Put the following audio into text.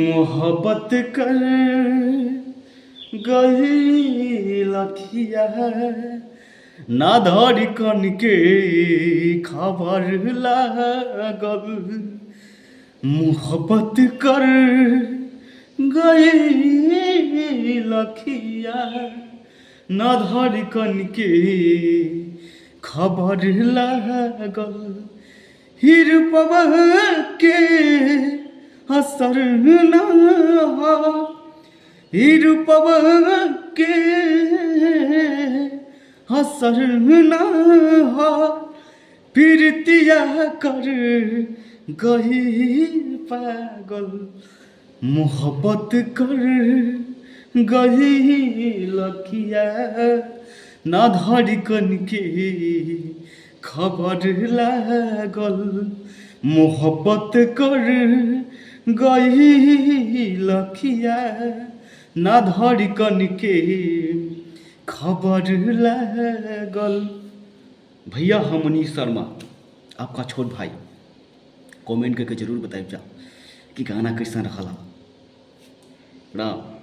मोहब्बत कर गई लखिया ना धड़कन के खबर लागल। मोहब्बत कर गई लखिया ना धड़कन के खबर लागल। हिरपवा के असर ना हिरपवा के असर ना प्रीतिया कर गई पागल। मोहब्बत कर गई लखिया ना धड़कन के खबर लागल। मोहब्बत कर गई लखिया ना धड़कन के खबर लागल। भैया हम मनीष शर्मा आपका छोट भाई कमेंट करके जरूर बताइए कि गाना कैसा रहा। राम।